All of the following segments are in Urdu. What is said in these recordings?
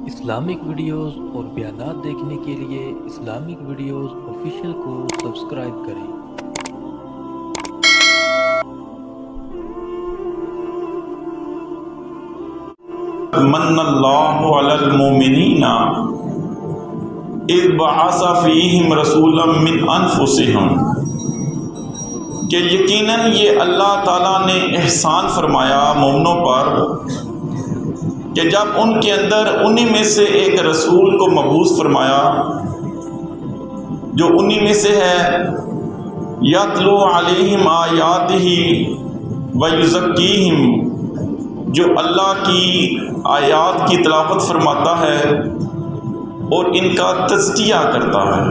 اسلامک ویڈیوز اور بیانات دیکھنے کے لیے اسلامک ویڈیوز آفیشیل کو سبسکرائب کریں۔ من اللہ علی المؤمنین اذ بعث فیہم رسولا من انفسہم، کہ یقیناً یہ اللہ تعالیٰ نے احسان فرمایا مومنوں پر کہ جب ان کے اندر انہی میں سے ایک رسول کو مبعوث فرمایا جو انہی میں سے ہے، یتلو علیہم آیاتہ ویزکیہم، جو اللہ کی آیات کی تلاوت فرماتا ہے اور ان کا تزکیہ کرتا ہے۔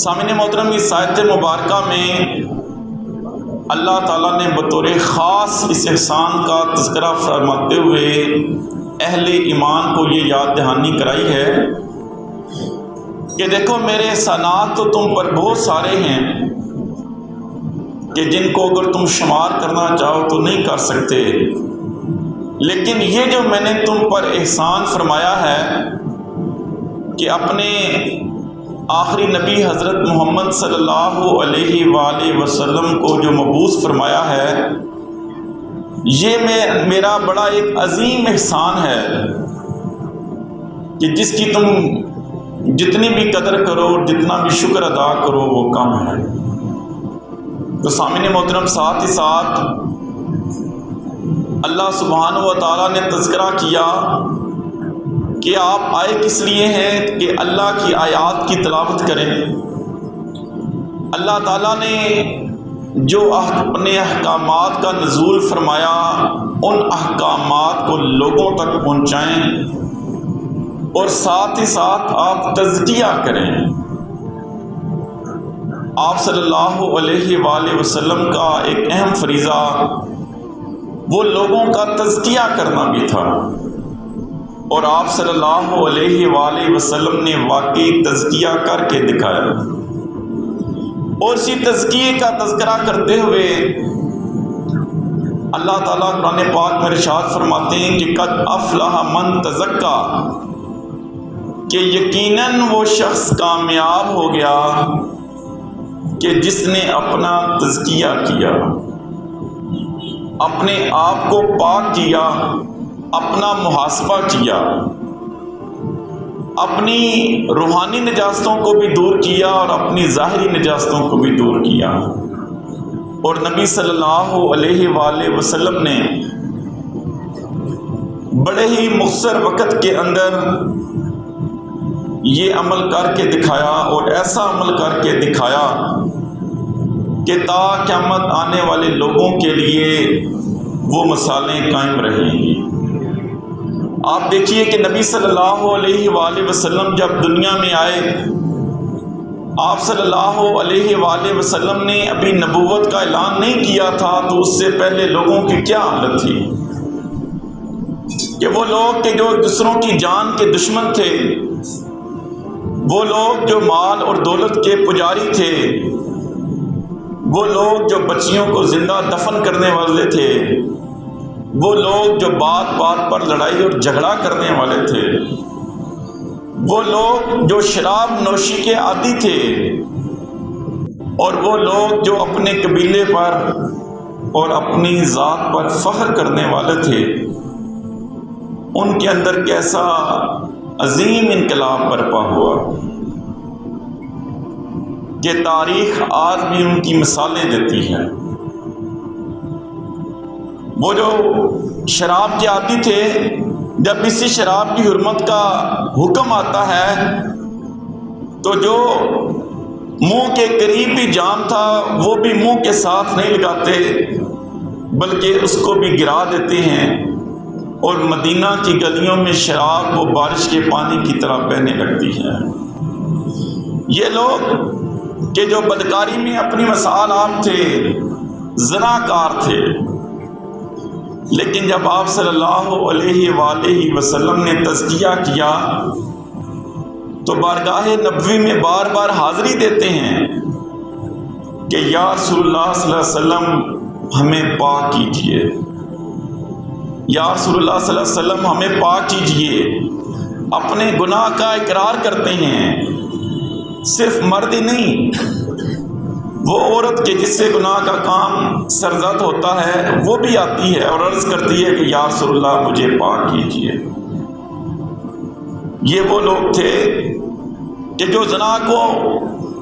سامعین محترم، اس آیت مبارکہ میں اللہ تعالیٰ نے بطور خاص اس احسان کا تذکرہ فرماتے ہوئے اہل ایمان کو یہ یاد دہانی کرائی ہے کہ دیکھو میرے احسانات تو تم پر بہت سارے ہیں کہ جن کو اگر تم شمار کرنا چاہو تو نہیں کر سکتے، لیکن یہ جو میں نے تم پر احسان فرمایا ہے کہ اپنے آخری نبی حضرت محمد صلی اللہ علیہ وآلہ وسلم کو جو مبعوث فرمایا ہے، یہ میرا بڑا ایک عظیم احسان ہے کہ جس کی تم جتنی بھی قدر کرو، جتنا بھی شکر ادا کرو وہ کم ہے۔ تو سامعین محترم، ساتھ ہی ساتھ اللہ سبحانہ و تعالیٰ نے تذکرہ کیا کہ آپ آئے کس لیے ہیں کہ اللہ کی آیات کی تلاوت کریں۔ اللہ تعالیٰ نے جو اپنے احکامات کا نزول فرمایا ان احکامات کو لوگوں تک پہنچائیں اور ساتھ ہی ساتھ آپ تزکیہ کریں۔ آپ صلی اللہ علیہ وآلہ وسلم کا ایک اہم فریضہ وہ لوگوں کا تزکیہ کرنا بھی تھا، اور آپ صلی اللہ علیہ وآلہ وسلم نے واقعی تزکیہ کر کے دکھایا۔ اور اسی تزکیے کا تذکرہ کرتے ہوئے اللہ تعالیٰ قرآن پاک میں ارشاد فرماتے ہیں کہ قد افلح من تزکا، کہ یقیناً وہ شخص کامیاب ہو گیا کہ جس نے اپنا تزکیہ کیا، اپنے آپ کو پاک کیا، اپنا محاسبہ کیا، اپنی روحانی نجاستوں کو بھی دور کیا اور اپنی ظاہری نجاستوں کو بھی دور کیا۔ اور نبی صلی اللہ علیہ وآلہ وسلم نے بڑے ہی مختصر وقت کے اندر یہ عمل کر کے دکھایا، اور ایسا عمل کر کے دکھایا کہ تا قیامت آنے والے لوگوں کے لیے وہ مثالیں قائم رہیں گی۔ آپ دیکھیے کہ نبی صلی اللہ علیہ وآلہ وسلم جب دنیا میں آئے، آپ صلی اللہ علیہ وآلہ وسلم نے ابھی نبوت کا اعلان نہیں کیا تھا، تو اس سے پہلے لوگوں کی کیا حالت تھی کہ وہ لوگ کہ جو دوسروں کی جان کے دشمن تھے، وہ لوگ جو مال اور دولت کے پجاری تھے، وہ لوگ جو بچیوں کو زندہ دفن کرنے والے تھے، وہ لوگ جو بات بات پر لڑائی اور جھگڑا کرنے والے تھے، وہ لوگ جو شراب نوشی کے عادی تھے، اور وہ لوگ جو اپنے قبیلے پر اور اپنی ذات پر فخر کرنے والے تھے، ان کے اندر کیسا عظیم انقلاب برپا ہوا کہ تاریخ آج بھی ان کی مثالیں دیتی ہے۔ وہ جو شراب کے عادی تھے، جب اسی شراب کی حرمت کا حکم آتا ہے تو جو منہ کے قریب بھی جام تھا وہ بھی منہ کے ساتھ نہیں لگاتے، بلکہ اس کو بھی گرا دیتے ہیں، اور مدینہ کی گلیوں میں شراب وہ بارش کے پانی کی طرح بہنے لگتی ہے۔ یہ لوگ کہ جو بدکاری میں اپنی مثال آپ تھے، زناکار تھے، لیکن جب آپ صلی اللہ علیہ وآلہ وسلم نے تزکیہ کیا تو بارگاہ نبوی میں بار بار حاضری دیتے ہیں کہ یا رسول اللہ صلی اللہ علیہ وسلم ہمیں پاک کیجیے، یا رسول اللہ صلی اللہ علیہ وسلم ہمیں پاک کیجئے، اپنے گناہ کا اقرار کرتے ہیں۔ صرف مرد ہی نہیں، وہ عورت کے جس سے گناہ کا کام سرزد ہوتا ہے وہ بھی آتی ہے اور عرض کرتی ہے کہ یا رسول اللہ مجھے پاک کیجئے۔ یہ وہ لوگ تھے کہ جو زنا کو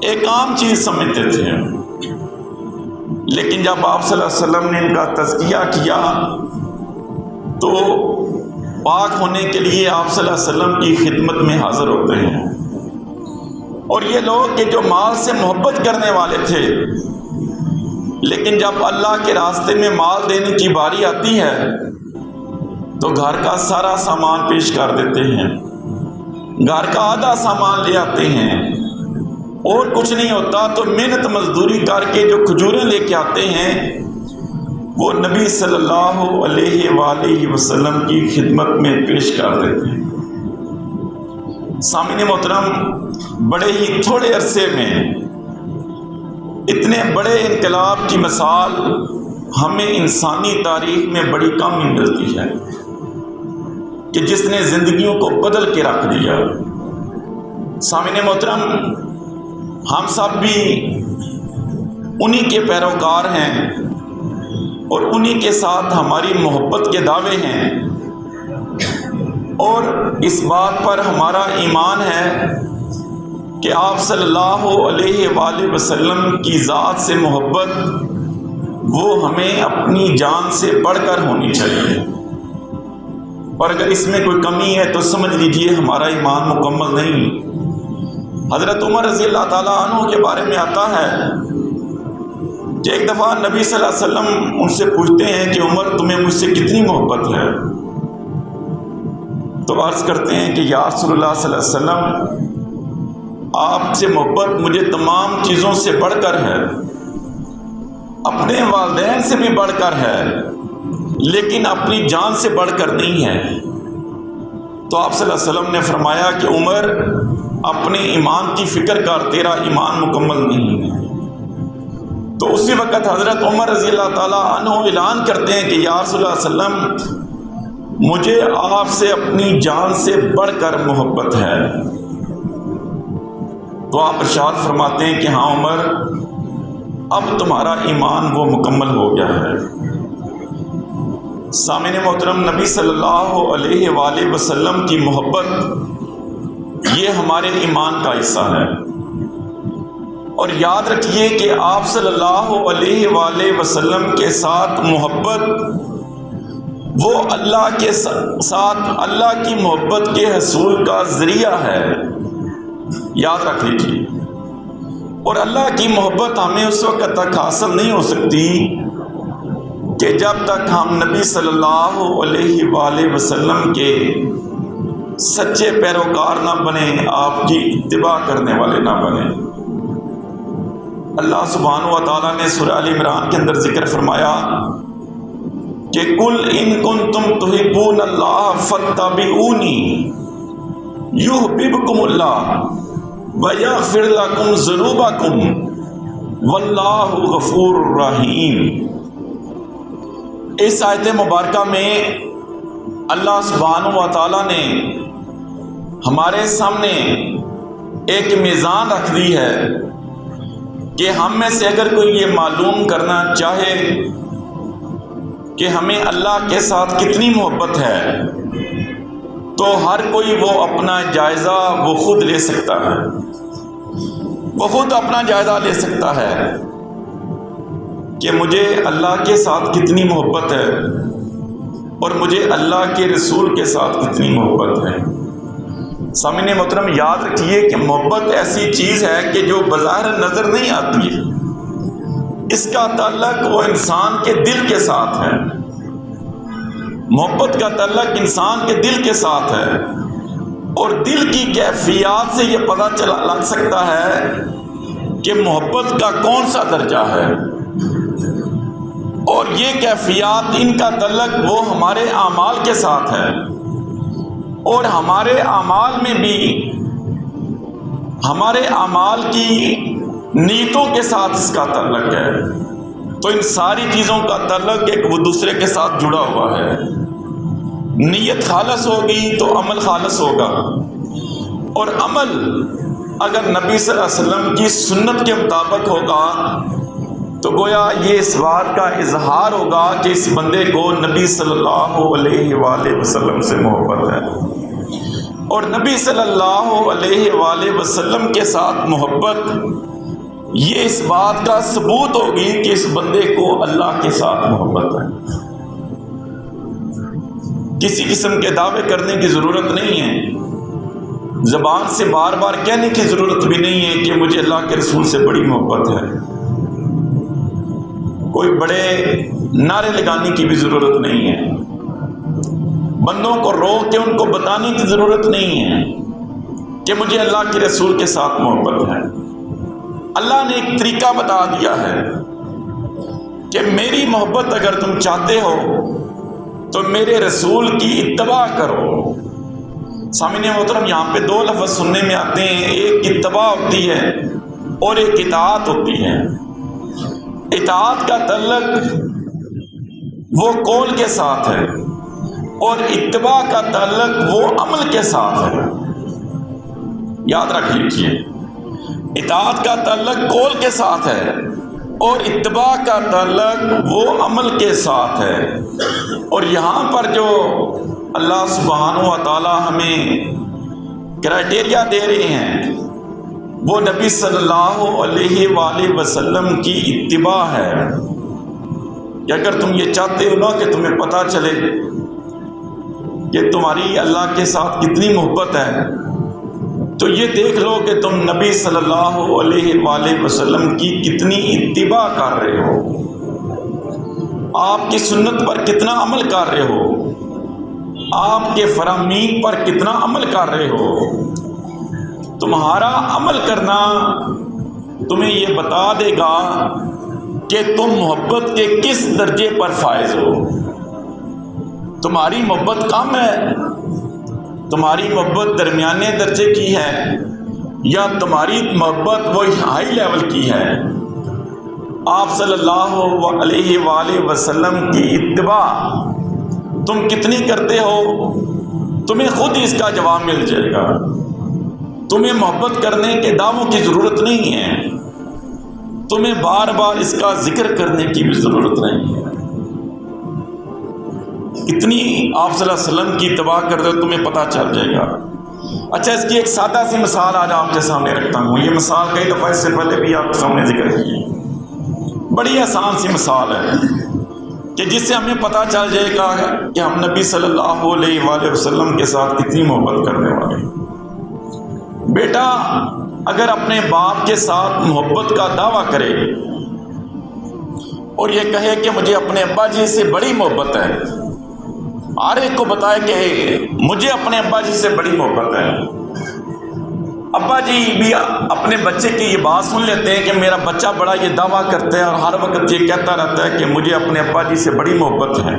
ایک عام چیز سمجھتے تھے، لیکن جب آپ صلی اللہ علیہ وسلم نے ان کا تزکیہ کیا تو پاک ہونے کے لیے آپ صلی اللہ علیہ وسلم کی خدمت میں حاضر ہوتے ہیں۔ اور یہ لوگ کہ جو مال سے محبت کرنے والے تھے، لیکن جب اللہ کے راستے میں مال دینے کی باری آتی ہے تو گھر کا سارا سامان پیش کر دیتے ہیں، گھر کا آدھا سامان لے آتے ہیں، اور کچھ نہیں ہوتا تو محنت مزدوری کر کے جو کھجوریں لے کے آتے ہیں وہ نبی صلی اللہ علیہ وآلہ وسلم کی خدمت میں پیش کر دیتے ہیں۔ سامعین محترم، بڑے ہی تھوڑے عرصے میں اتنے بڑے انقلاب کی مثال ہمیں انسانی تاریخ میں بڑی کم ہی ملتی ہے کہ جس نے زندگیوں کو بدل کے رکھ دیا۔ سامعین محترم، ہم سب بھی انہی کے پیروکار ہیں اور انہی کے ساتھ ہماری محبت کے دعوے ہیں، اور اس بات پر ہمارا ایمان ہے کہ آپ صلی اللہ علیہ وآلہ وسلم کی ذات سے محبت وہ ہمیں اپنی جان سے بڑھ کر ہونی چاہیے، اور اگر اس میں کوئی کمی ہے تو سمجھ لیجئے ہمارا ایمان مکمل نہیں۔ حضرت عمر رضی اللہ تعالیٰ عنہ کے بارے میں آتا ہے کہ ایک دفعہ نبی صلی اللہ علیہ وسلم ان سے پوچھتے ہیں کہ عمر تمہیں مجھ سے کتنی محبت ہے؟ تو عرض کرتے ہیں کہ یا رسول اللہ صلی اللہ علیہ وسلم آپ سے محبت مجھے تمام چیزوں سے بڑھ کر ہے، اپنے والدین سے بھی بڑھ کر ہے، لیکن اپنی جان سے بڑھ کر نہیں ہے۔ تو آپ صلی اللہ علیہ وسلم نے فرمایا کہ عمر اپنے ایمان کی فکر کر، تیرا ایمان مکمل نہیں ہے۔ تو اسی وقت حضرت عمر رضی اللہ تعالیٰ عنہ اعلان کرتے ہیں کہ یا رسول اللہ صلی اللہ علیہ وسلم مجھے آپ سے اپنی جان سے بڑھ کر محبت ہے۔ تو آپ ارشاد فرماتے ہیں کہ ہاں عمر، اب تمہارا ایمان وہ مکمل ہو گیا ہے۔ سامعین محترم، نبی صلی اللہ علیہ وآلہ وسلم کی محبت یہ ہمارے ایمان کا حصہ ہے، اور یاد رکھیے کہ آپ صلی اللہ علیہ وآلہ وسلم کے ساتھ محبت وہ اللہ کے ساتھ اللہ کی محبت کے حصول کا ذریعہ ہے، یاد رکھ لیجیے۔ اور اللہ کی محبت ہمیں اس وقت تک حاصل نہیں ہو سکتی کہ جب تک ہم نبی صلی اللہ علیہ وآلہ وسلم کے سچے پیروکار نہ بنیں، آپ کی اتباع کرنے والے نہ بنیں۔ اللہ سبحانہ و تعالیٰ نے سورہ آل عمران کے اندر ذکر فرمایا کہ قُلْ إِن كُنتُمْ تُحِبُّونَ اللَّهَ فَاتَّبِعُونِي يُحْبِبْكُمُ اللَّهُ وَيَغْفِرْ لَكُمْ ذُنُوبَكُمْ وَاللَّهُ غَفُورٌ رَحِيمٌ۔ اس آیت مبارکہ میں اللہ سبحانہ و تعالیٰ نے ہمارے سامنے ایک میزان رکھ دی ہے کہ ہم میں سے اگر کوئی یہ معلوم کرنا چاہے کہ ہمیں اللہ کے ساتھ کتنی محبت ہے تو ہر کوئی وہ اپنا جائزہ وہ خود لے سکتا ہے، وہ خود اپنا جائزہ لے سکتا ہے کہ مجھے اللہ کے ساتھ کتنی محبت ہے اور مجھے اللہ کے رسول کے ساتھ کتنی محبت ہے۔ سامعین محترم، یاد رکھیے کہ محبت ایسی چیز ہے کہ جو بظاہر نظر نہیں آتی ہے، اس کا تعلق وہ انسان کے دل کے ساتھ ہے۔ محبت کا تعلق انسان کے دل کے ساتھ ہے، اور دل کی کیفیات سے یہ پتہ لگ سکتا ہے کہ محبت کا کون سا درجہ ہے، اور یہ کیفیات ان کا تعلق وہ ہمارے اعمال کے ساتھ ہے، اور ہمارے اعمال میں بھی ہمارے اعمال کی نیتوں کے ساتھ اس کا تعلق ہے۔ تو ان ساری چیزوں کا تعلق ایک وہ دوسرے کے ساتھ جڑا ہوا ہے۔ نیت خالص ہوگی تو عمل خالص ہوگا، اور عمل اگر نبی صلی اللہ علیہ وسلم کی سنت کے مطابق ہوگا تو گویا یہ اس بات کا اظہار ہوگا کہ اس بندے کو نبی صلی اللہ علیہ وآلہ وسلم سے محبت ہے، اور نبی صلی اللہ علیہ وآلہ وسلم کے ساتھ محبت یہ اس بات کا ثبوت ہوگی کہ اس بندے کو اللہ کے ساتھ محبت ہے۔ کسی قسم کے دعوے کرنے کی ضرورت نہیں ہے، زبان سے بار بار کہنے کی ضرورت بھی نہیں ہے کہ مجھے اللہ کے رسول سے بڑی محبت ہے، کوئی بڑے نعرے لگانے کی بھی ضرورت نہیں ہے، بندوں کو روک کے ان کو بتانے کی ضرورت نہیں ہے کہ مجھے اللہ کے رسول کے ساتھ محبت ہے۔ اللہ نے ایک طریقہ بتا دیا ہے کہ میری محبت اگر تم چاہتے ہو تو میرے رسول کی اتباع کرو۔ سامعین محترم، یہاں پہ دو لفظ سننے میں آتے ہیں، ایک اتباع ہوتی ہے اور ایک اطاعت ہوتی ہے۔ اطاعت کا تعلق وہ قول کے ساتھ ہے اور اتباع کا تعلق وہ عمل کے ساتھ ہے، یاد رکھ لیجیے۔ اطاعت کا تعلق قول کے ساتھ ہے اور اتباع کا تعلق وہ عمل کے ساتھ ہے، اور یہاں پر جو اللہ سبحانہ و تعالی ہمیں کرائٹیریا دے رہے ہیں وہ نبی صلی اللہ علیہ وآلہ وسلم کی اتباع ہے، کہ اگر تم یہ چاہتے ہو نا کہ تمہیں پتہ چلے کہ تمہاری اللہ کے ساتھ کتنی محبت ہے تو یہ دیکھ لو کہ تم نبی صلی اللہ علیہ وآلہ وسلم کی کتنی اتباع کر رہے ہو، آپ کی سنت پر کتنا عمل کر رہے ہو، آپ کے فرامین پر کتنا عمل کر رہے ہو۔ تمہارا عمل کرنا تمہیں یہ بتا دے گا کہ تم محبت کے کس درجے پر فائز ہو۔ تمہاری محبت کم ہے، تمہاری محبت درمیانے درجے کی ہے، یا تمہاری محبت وہ ہائی لیول کی ہے۔ آپ صلی اللہ علیہ وآلہ وسلم کی اتباع تم کتنی کرتے ہو، تمہیں خود اس کا جواب مل جائے گا۔ تمہیں محبت کرنے کے دعووں کی ضرورت نہیں ہے، تمہیں بار بار اس کا ذکر کرنے کی بھی ضرورت نہیں ہے۔ کتنی آپ صلی اللہ علیہ وسلم کی اتباع کرتے ہو تمہیں پتہ چل جائے گا۔ اچھا، اس کی ایک سادہ سی مثال آج آپ کے سامنے رکھتا ہوں۔ یہ مثال کئی دفعہ اس سے پہلے بھی آپ کے سامنے ذکر کی، بڑی آسان سی مثال ہے کہ جس سے ہمیں پتہ چل جائے گا کہ ہم نبی صلی اللہ علیہ وآلہ وسلم کے ساتھ کتنی محبت کرنے والے ہیں۔ بیٹا اگر اپنے باپ کے ساتھ محبت کا دعویٰ کرے اور یہ کہے کہ مجھے اپنے ابا جی سے بڑی محبت ہے، ہر ایک کو بتائے کہ مجھے اپنے ابا جی سے بڑی محبت ہے، ابا جی بھی اپنے بچے کی یہ بات سن لیتے ہیں کہ میرا بچہ بڑا یہ دعویٰ کرتا ہے اور ہر وقت یہ کہتا رہتا ہے کہ مجھے اپنے ابا جی سے بڑی محبت ہے،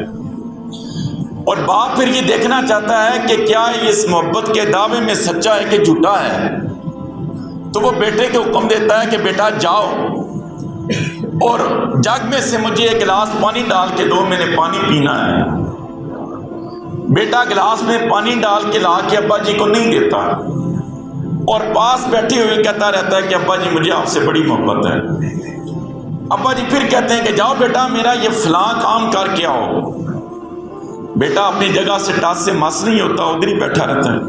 اور باپ پھر یہ دیکھنا چاہتا ہے کہ کیا اس محبت کے دعوے میں سچا ہے کہ جھوٹا ہے، تو وہ بیٹے کو حکم دیتا ہے کہ بیٹا جاؤ اور جگ میں سے مجھے ایک گلاس پانی ڈال کے دو، میں نے پانی پینا ہے۔ بیٹا گلاس میں پانی ڈال کے لا کے ابا جی کو نہیں دیتا اور پاس بیٹھے ہوئے کہتا رہتا ہے کہ ابا جی مجھے آپ سے بڑی محبت ہے۔ ابا جی پھر کہتے ہیں کہ جاؤ بیٹا میرا یہ فلاں کام کر کے آؤ۔ بیٹا اپنی جگہ سے ٹاس سے مس نہیں ہوتا، ادھر ہی بیٹھا رہتا ہے۔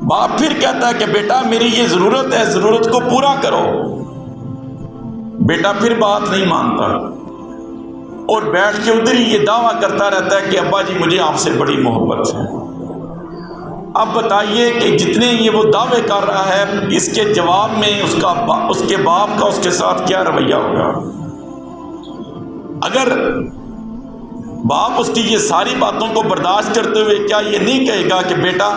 باپ پھر کہتا ہے کہ بیٹا میری یہ ضرورت ہے، ضرورت کو پورا کرو۔ بیٹا پھر بات نہیں مانتا اور بیٹھ کے ادھر ہی یہ دعویٰ کرتا رہتا ہے کہ ابا جی مجھے آپ سے بڑی محبت ہے۔ اب بتائیے کہ جتنے یہ وہ دعوے کر رہا ہے، اس کے جواب میں اس کے باپ کا اس کے ساتھ کیا رویہ ہوگا؟ اگر باپ اس کی یہ ساری باتوں کو برداشت کرتے ہوئے کیا یہ نہیں کہے گا کہ بیٹا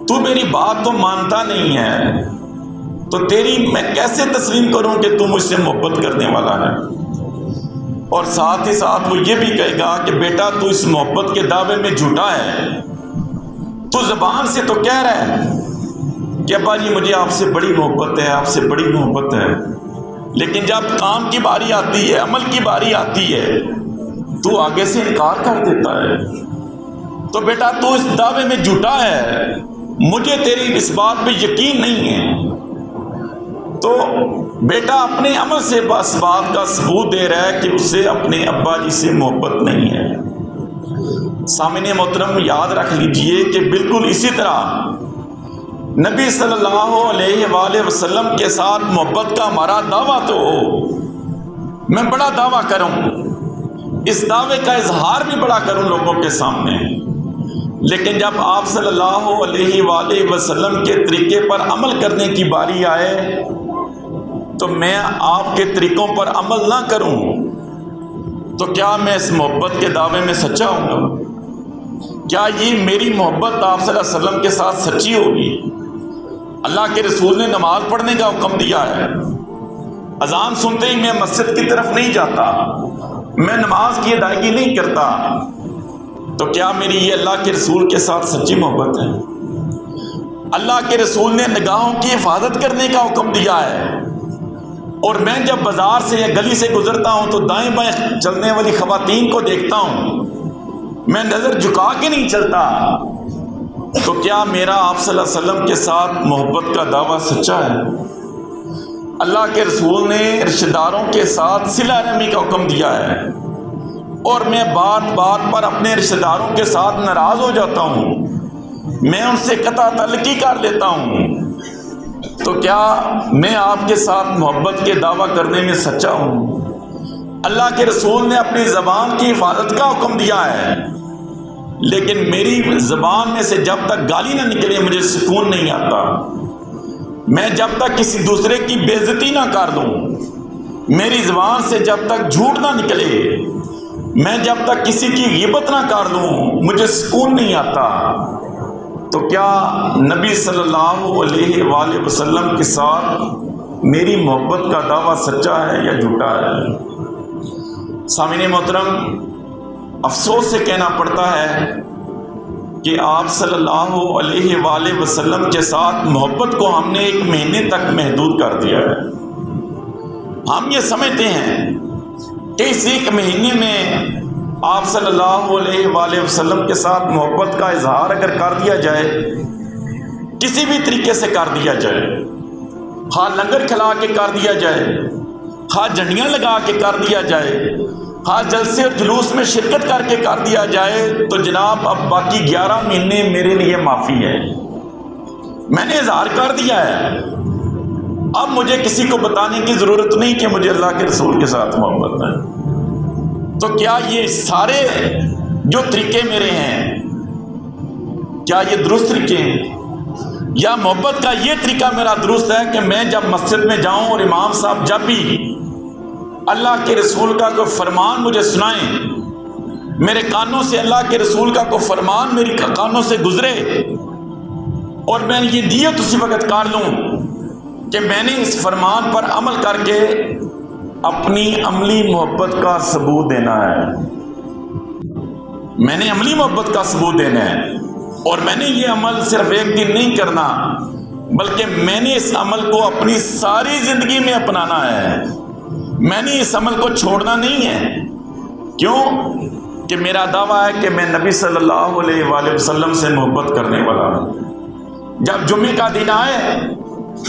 تو میری بات تو مانتا نہیں ہے، تو تیری میں کیسے تسلیم کروں کہ تو مجھ سے محبت کرنے والا ہے؟ اور ساتھ ہی ساتھ وہ یہ بھی کہے گا کہ بیٹا تو اس محبت کے دعوے میں جھوٹا ہے، تو زبان سے تو کہہ رہا ہے کہ ابا جی مجھے آپ سے بڑی محبت ہے، آپ سے بڑی محبت ہے، لیکن جب کام کی باری آتی ہے، عمل کی باری آتی ہے، تو آگے سے انکار کر دیتا ہے۔ تو بیٹا تو اس دعوے میں جھوٹا ہے، مجھے تیری اس بات پہ یقین نہیں ہے۔ تو بیٹا اپنے عمل سے بس بات کا ثبوت دے رہا ہے کہ اسے اپنے ابا جی سے محبت نہیں ہے۔ سامعین محترم، یاد رکھ لیجئے کہ بالکل اسی طرح نبی صلی اللہ علیہ وآلہ وسلم کے ساتھ محبت کا ہمارا دعویٰ تو ہو، میں بڑا دعویٰ کروں، اس دعوے کا اظہار بھی بڑا کروں لوگوں کے سامنے، لیکن جب آپ صلی اللہ علیہ وآلہ وسلم کے طریقے پر عمل کرنے کی باری آئے تو میں آپ کے طریقوں پر عمل نہ کروں تو کیا میں اس محبت کے دعوے میں سچا ہوں گا؟ کیا یہ میری محبت آپ صلی اللہ علیہ وسلم کے ساتھ سچی ہوگی؟ اللہ کے رسول نے نماز پڑھنے کا حکم دیا ہے، اذان سنتے ہی میں مسجد کی طرف نہیں جاتا، میں نماز کی ادائیگی نہیں کرتا، تو کیا میری یہ اللہ کے رسول کے ساتھ سچی محبت ہے؟ اللہ کے رسول نے نگاہوں کی حفاظت کرنے کا حکم دیا ہے، اور میں جب بازار سے یا گلی سے گزرتا ہوں تو دائیں بائیں چلنے والی خواتین کو دیکھتا ہوں، میں نظر جھکا کے نہیں چلتا، تو کیا میرا آپ صلی اللہ علیہ وسلم کے ساتھ محبت کا دعویٰ سچا ہے؟ اللہ کے رسول نے رشتہ داروں کے ساتھ صلہ رحمی کا حکم دیا ہے، اور میں بات بات پر اپنے رشتہ داروں کے ساتھ ناراض ہو جاتا ہوں، میں ان سے قطع تعلقی کر لیتا ہوں، تو کیا میں آپ کے ساتھ محبت کے دعویٰ کرنے میں سچا ہوں؟ اللہ کے رسول نے اپنی زبان کی حفاظت کا حکم دیا ہے، لیکن میری زبان میں سے جب تک گالی نہ نکلے مجھے سکون نہیں آتا، میں جب تک کسی دوسرے کی بے عزتی نہ کر دوں، میری زبان سے جب تک جھوٹ نہ نکلے، میں جب تک کسی کی غیبت نہ کر دوں مجھے سکون نہیں آتا، تو کیا نبی صلی اللہ علیہ وآلہ وسلم کے ساتھ میری محبت کا دعویٰ سچا ہے یا جھوٹا ہے؟ سامعین محترم، افسوس سے کہنا پڑتا ہے کہ آپ صلی اللہ علیہ وآلہ وسلم کے ساتھ محبت کو ہم نے 1 مہینے تک محدود کر دیا ہے۔ ہم یہ سمجھتے ہیں کہ اس 1 مہینے میں آپ صلی اللہ علیہ وآلہ وسلم کے ساتھ محبت کا اظہار اگر کر دیا جائے، کسی بھی طریقے سے کر دیا جائے، خواہ لنگر کھلا کے کر دیا جائے، خواہ جھنڈیاں لگا کے کر دیا جائے، خواہ جلسے اور جلوس میں شرکت کر کے کر دیا جائے، تو جناب اب باقی 11 مہینے میرے لیے معافی ہے، میں نے اظہار کر دیا ہے، اب مجھے کسی کو بتانے کی ضرورت نہیں کہ مجھے اللہ کے رسول کے ساتھ محبت ہے۔ تو کیا یہ سارے جو طریقے میرے ہیں، کیا یہ درست طریقے ہیں؟ یا محبت کا یہ طریقہ میرا درست ہے کہ میں جب مسجد میں جاؤں اور امام صاحب جب بھی اللہ کے رسول کا کوئی فرمان مجھے سنائیں، میرے کانوں سے اللہ کے رسول کا کوئی فرمان میری کانوں سے گزرے، اور میں یہ نیت اسی وقت کر لوں کہ میں نے اس فرمان پر عمل کر کے اپنی عملی محبت کا ثبوت دینا ہے، میں نے عملی محبت کا ثبوت دینا ہے، اور میں نے یہ عمل صرف 1 دن نہیں کرنا، بلکہ میں نے اس عمل کو اپنی ساری زندگی میں اپنانا ہے، میں نے اس عمل کو چھوڑنا نہیں ہے۔ کیوں؟ کہ میرا دعویٰ ہے کہ میں نبی صلی اللہ علیہ وآلہ وسلم سے محبت کرنے والا ہوں۔ جب جمعے کا دن آئے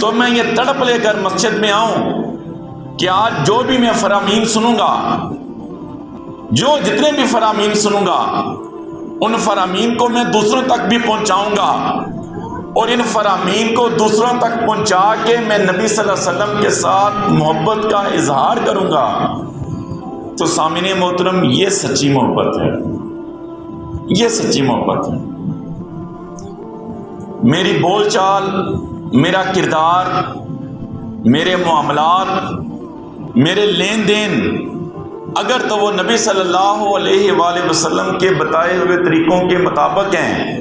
تو میں یہ تڑپ لے کر مسجد میں آؤں کہ آج جو بھی میں فرامین سنوں گا، جتنے بھی فرامین سنوں گا، ان فرامین کو میں دوسروں تک بھی پہنچاؤں گا، اور ان فرامین کو دوسروں تک پہنچا کے میں نبی صلی اللہ علیہ وسلم کے ساتھ محبت کا اظہار کروں گا۔ تو سامعین محترم، یہ سچی محبت ہے، یہ سچی محبت ہے۔ میری بول چال، میرا کردار، میرے معاملات، میرے لین دین اگر تو وہ نبی صلی اللہ علیہ وآلہ وسلم کے بتائے ہوئے طریقوں کے مطابق ہیں،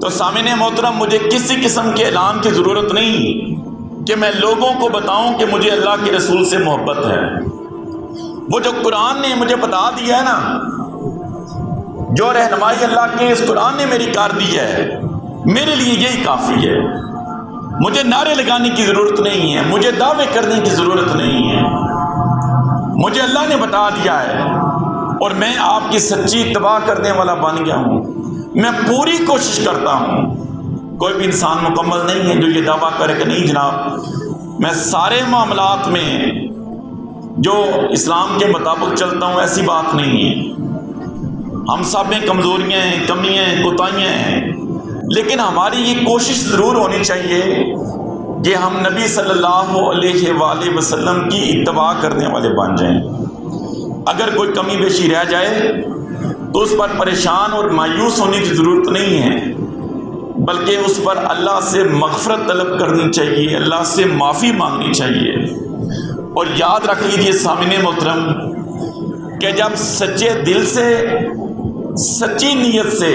تو سامعین محترم مجھے کسی قسم کے اعلان کی ضرورت نہیں کہ میں لوگوں کو بتاؤں کہ مجھے اللہ کے رسول سے محبت ہے۔ وہ جو قرآن نے مجھے بتا دیا ہے نا، جو رہنمائی اللہ کے اس قرآن نے میری کر دی ہے، میرے لیے یہی کافی ہے۔ مجھے نعرے لگانے کی ضرورت نہیں ہے، مجھے دعوے کرنے کی ضرورت نہیں ہے، مجھے اللہ نے بتا دیا ہے، اور میں آپ کی سچی اتباع کرنے والا بن گیا ہوں۔ میں پوری کوشش کرتا ہوں، کوئی بھی انسان مکمل نہیں ہے جو یہ دعویٰ کرے کہ نہیں جناب میں سارے معاملات میں جو اسلام کے مطابق چلتا ہوں، ایسی بات نہیں ہے۔ ہم سب میں کمزوریاں ہیں، کمیاں ہیں، کوتاہیاں ہیں، لیکن ہماری یہ کوشش ضرور ہونی چاہیے کہ ہم نبی صلی اللہ علیہ وآلہ وسلم کی اتباع کرنے والے بن جائیں۔ اگر کوئی کمی بیشی رہ جائے تو اس پر پریشان اور مایوس ہونے کی ضرورت نہیں ہے، بلکہ اس پر اللہ سے مغفرت طلب کرنی چاہیے، اللہ سے معافی مانگنی چاہیے۔ اور یاد رکھ لیجیے سامعین محترم کہ جب سچے دل سے، سچی نیت سے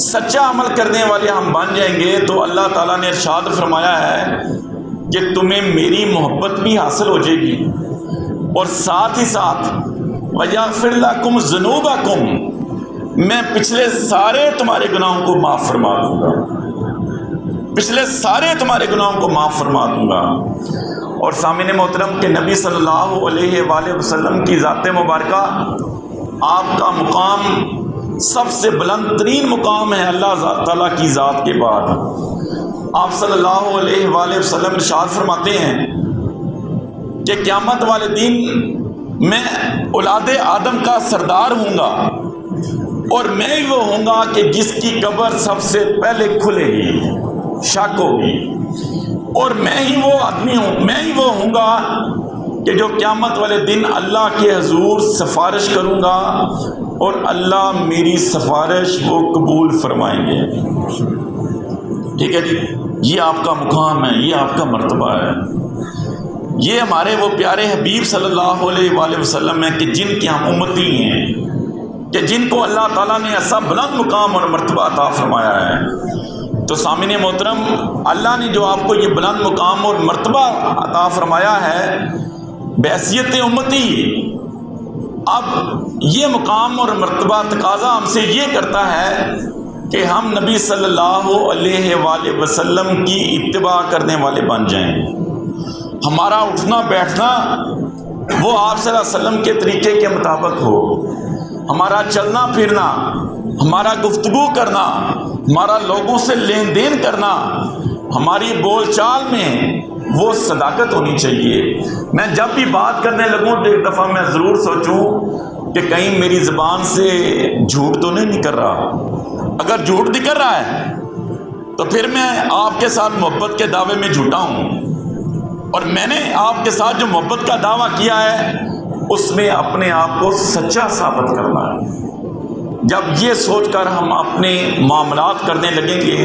سچا عمل کرنے والے ہم بن جائیں گے تو اللہ تعالیٰ نے ارشاد فرمایا ہے کہ تمہیں میری محبت بھی حاصل ہو جائے گی، اور ساتھ ہی ساتھ وَيَغْفِرْ لَكُمْ ذُنُوبَكُمْ، میں پچھلے سارے تمہارے گناہوں کو معاف فرما دوں گا، پچھلے سارے تمہارے گناہوں کو معاف فرما دوں گا۔ اور سامعین محترم کہ نبی صلی اللہ علیہ وآلہ وسلم کی ذات مبارکہ، آپ کا مقام سب سے بلند ترین مقام ہے اللہ تعالیٰ کی ذات کے بعد۔ آپ صلی اللہ علیہ وآلہ وسلم ارشاد فرماتے ہیں کہ قیامت والے دن میں اولاد آدم کا سردار ہوں گا، اور میں ہی وہ ہوں گا کہ جس کی قبر سب سے پہلے کھلے گی، شک ہوگی، اور میں ہی وہ آدمی ہوں، میں ہی وہ ہوں گا کہ جو قیامت والے دن اللہ کے حضور سفارش کروں گا، اور اللہ میری سفارش وہ قبول فرمائیں گے۔ ٹھیک ہے جی، یہ آپ کا مقام ہے، یہ آپ کا مرتبہ ہے، یہ ہمارے وہ پیارے حبیب صلی اللہ علیہ وآلہ وسلم ہیں کہ جن کی ہم امتی ہیں، کہ جن کو اللہ تعالیٰ نے ایسا بلند مقام اور مرتبہ عطا فرمایا ہے۔ تو سامعین محترم، اللہ نے جو آپ کو یہ بلند مقام اور مرتبہ عطا فرمایا ہے بحیثیت امتی، اب یہ مقام اور مرتبہ تقاضا ہم سے یہ کرتا ہے کہ ہم نبی صلی اللہ علیہ وآلہ وسلم کی اتباع کرنے والے بن جائیں۔ ہمارا اٹھنا بیٹھنا وہ آپ صلی اللہ علیہ وسلم کے طریقے کے مطابق ہو، ہمارا چلنا پھرنا، ہمارا گفتگو کرنا، ہمارا لوگوں سے لین دین کرنا، ہماری بول چال میں وہ صداقت ہونی چاہیے۔ میں جب بھی بات کرنے لگوں تو ایک دفعہ میں ضرور سوچوں کہ کہیں میری زبان سے جھوٹ تو نہیں نکل رہا۔ اگر جھوٹ نکل رہا ہے تو پھر میں آپ کے ساتھ محبت کے دعوے میں جھوٹا ہوں، اور میں نے آپ کے ساتھ جو محبت کا دعویٰ کیا ہے اس میں اپنے آپ کو سچا ثابت کرنا ہے۔ جب یہ سوچ کر ہم اپنے معاملات کرنے لگیں گے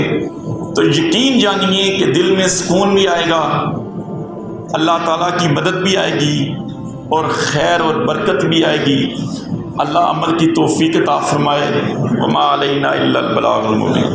تو یقین جانیے کہ دل میں سکون بھی آئے گا، اللہ تعالیٰ کی مدد بھی آئے گی، اور خیر اور برکت بھی آئے گی۔ اللہ عمل کی توفیق عطا فرمائے۔ وما علینا الا البلاغ المبین۔